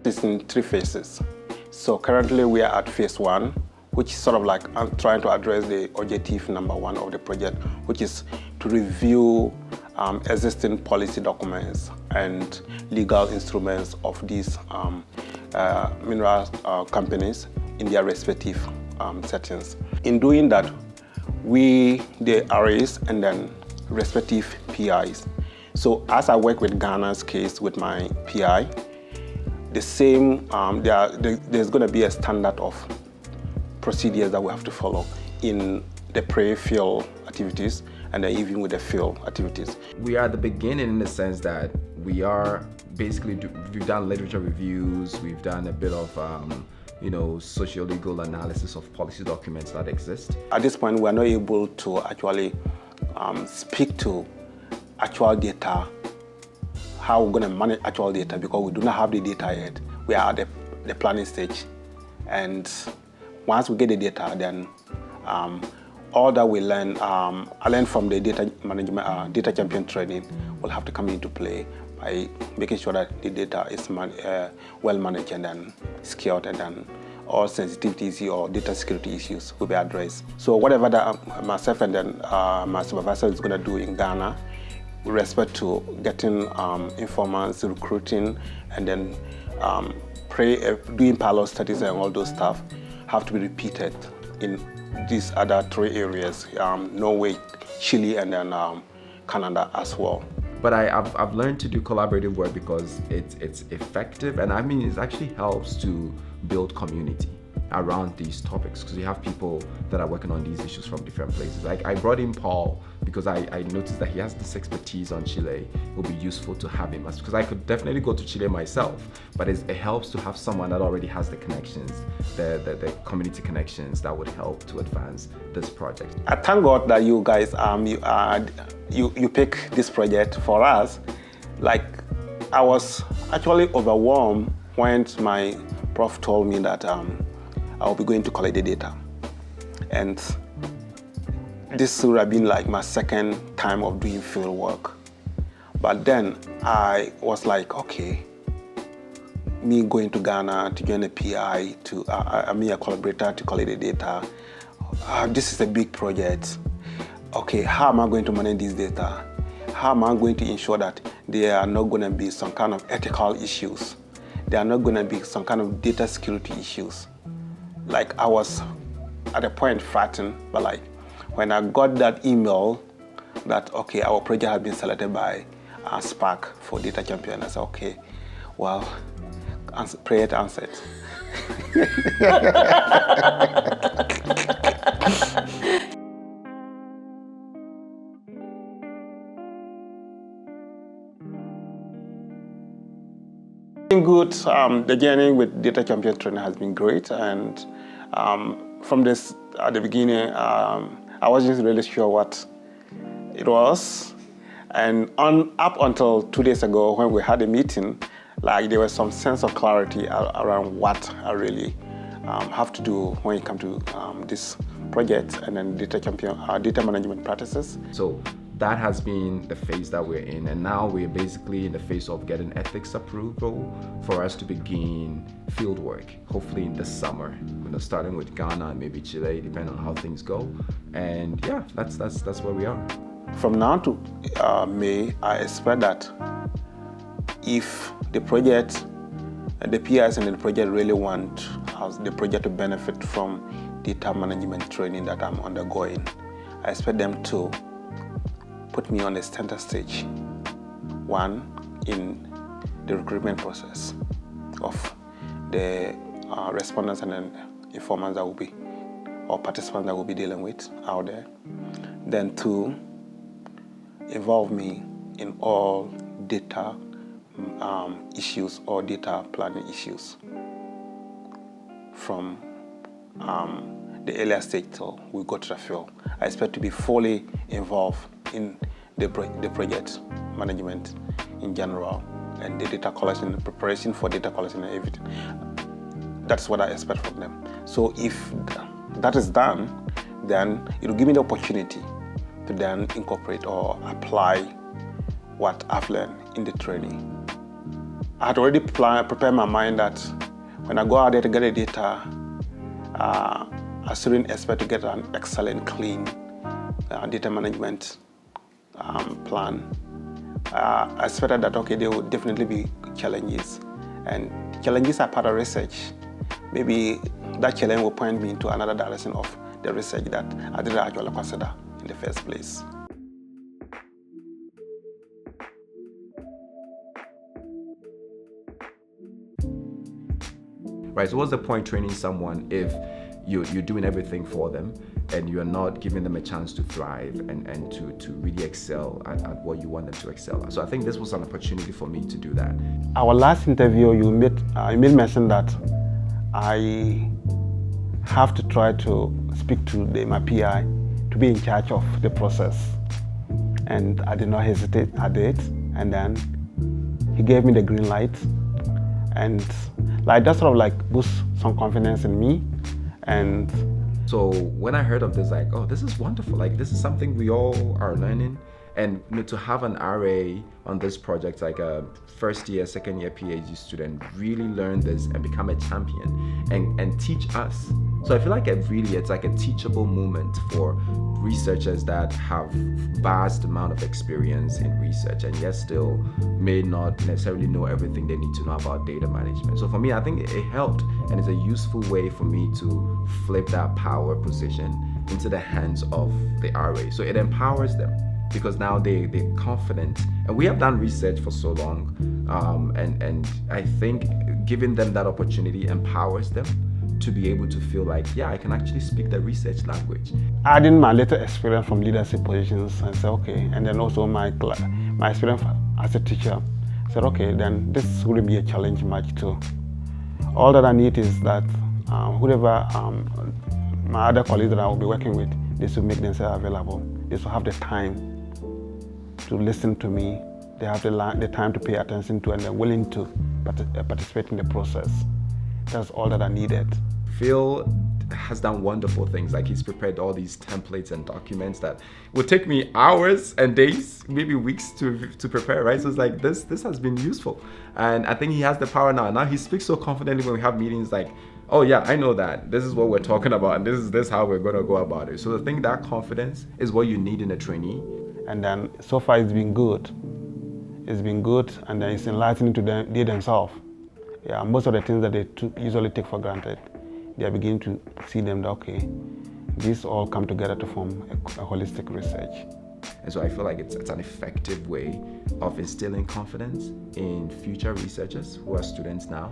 It's in 3 phases. So currently we are at phase 1, which is sort of like trying to address the objective number 1 of the project, which is to review existing policy documents and legal instruments of these mineral companies in their respective settings. In doing that, the RAs and then respective PIs. So as I work with Ghana's case with my PI, the same, there's going to be a standard of procedures that we have to follow in the pre-field activities and then even with the field activities. We are at the beginning in the sense that we are basically, we've done literature reviews, we've done a bit of socio-legal analysis of policy documents that exist. At this point, we are not able to actually speak to actual data, how we're going to manage actual data, because we do not have the data yet. We are at the planning stage. And once we get the data, then all that we learn, I learned from the data management, data champion training will have to come into play by making sure that the data is well managed and then secured, and then all sensitivity issues or data security issues will be addressed. So whatever that myself and then my supervisor is going to do in Ghana with respect to getting informants, recruiting, and then doing pilot studies and all those stuff have to be repeated in these other 3 areas, Norway, Chile, and then Canada as well. But I've learned to do collaborative work because it's effective, and I mean it actually helps to build community around these topics, because you have people that are working on these issues from different places. Like I brought in Paul because I noticed that he has this expertise on Chile. It would be useful to have him, because I could definitely go to Chile myself, but it helps to have someone that already has the connections, the community connections that would help to advance this project. I thank God that you guys you pick this project for us. Like I was actually overwhelmed when my prof told me that I'll be going to collect the data. And this would have been like my 2nd time of doing field work. But then I was like, okay, me going to Ghana to join a PI, a collaborator to collect the data, this is a big project. Okay, how am I going to manage this data? How am I going to ensure that there are not going to be some kind of ethical issues? There are not going to be some kind of data security issues. Like I was at a point frightened, but like when I got that email that, okay, our project has been selected by Spark for Data Champion, I said, okay, well, prayer answered. Good. The journey with Data Champion training has been great, and from this at the beginning, I wasn't really sure what it was, and up until 2 days ago when we had a meeting, like there was some sense of clarity around what I really have to do when it comes to this project and then Data Champion data management practices. So that has been the phase that we're in, and now we're basically in the phase of getting ethics approval for us to begin field work, hopefully in the summer, starting with Ghana and maybe Chile, depending on how things go. And yeah, that's where we are. From now to May, I expect that if the project, the PIs and the project really want the project to benefit from data management training that I'm undergoing, I expect them to put me on the center stage, one, in the recruitment process of the respondents and then informants that will be, or participants that will be dealing with out there. Then 2, involve me in all data issues or data planning issues from the earlier stage till we go to the field. I expect to be fully involved in the project management in general and the data collection, the preparation for data collection and everything. That's what I expect from them. So if that is done, then it will give me the opportunity to then incorporate or apply what I've learned in the training I had already prepared my mind that when I go out there to get the data, I shouldn't expect to get an excellent, clean data management plan. I expected that, okay, there would definitely be challenges. And challenges are part of research. Maybe that challenge will point me into another direction of the research that I didn't actually consider in the first place. Right, so what's the point training someone if you're doing everything for them and you're not giving them a chance to thrive and to really excel at what you want them to excel at? So I think this was an opportunity for me to do that. Our last interview, you made mention that I have to try to speak to my PI to be in charge of the process. And I did not hesitate, I did. And then he gave me the green light. And that sort of boost some confidence in me. And so when I heard of this, oh, this is wonderful. This is something we all are learning. And to have an RA on this project, like a first year, second year PhD student, really learn this and become a champion and teach us. So I feel like it's like a teachable moment for researchers that have vast amount of experience in research and yet still may not necessarily know everything they need to know about data management. So for me, I think it helped, and it's a useful way for me to flip that power position into the hands of the RA. So it empowers them, because now they're confident. And we have done research for so long, and I think giving them that opportunity empowers them to be able to feel like, yeah, I can actually speak the research language. Adding my little experience from leadership positions, and say, okay, and then also my experience as a teacher, said, okay, then this will be a challenge much too. All that I need is that whoever my other colleagues that I will be working with, they should make themselves available. They should have the time to listen to me. They have the time to pay attention to, and they're willing to participate in the process. That's all that I needed. Phil has done wonderful things. He's prepared all these templates and documents that would take me hours and days, maybe weeks to prepare, right? So it's this has been useful. And I think he has the power now. Now he speaks so confidently when we have meetings oh yeah, I know that. This is what we're talking about, and this is how we're gonna go about it. So I think that confidence is what you need in a trainee. And then so far it's been good. It's been good, and then it's enlightening to them themselves. Yeah, most of the things that they usually take for granted, they are beginning to see them that, okay, these all come together to form a holistic research. And so I feel like it's an effective way of instilling confidence in future researchers who are students now,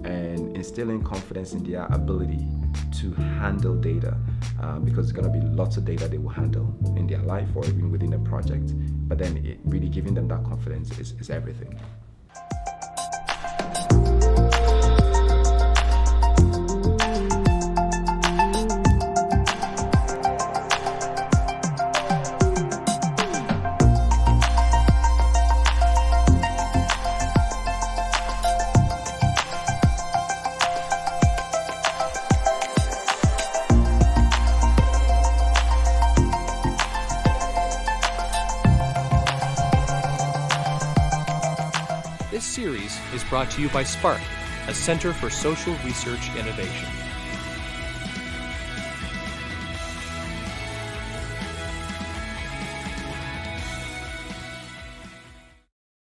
and instilling confidence in their ability to handle data, because there's going to be lots of data they will handle in their life or even within a project. But then really giving them that confidence is everything. This series is brought to you by SPARC, a Center for Social Research Innovation.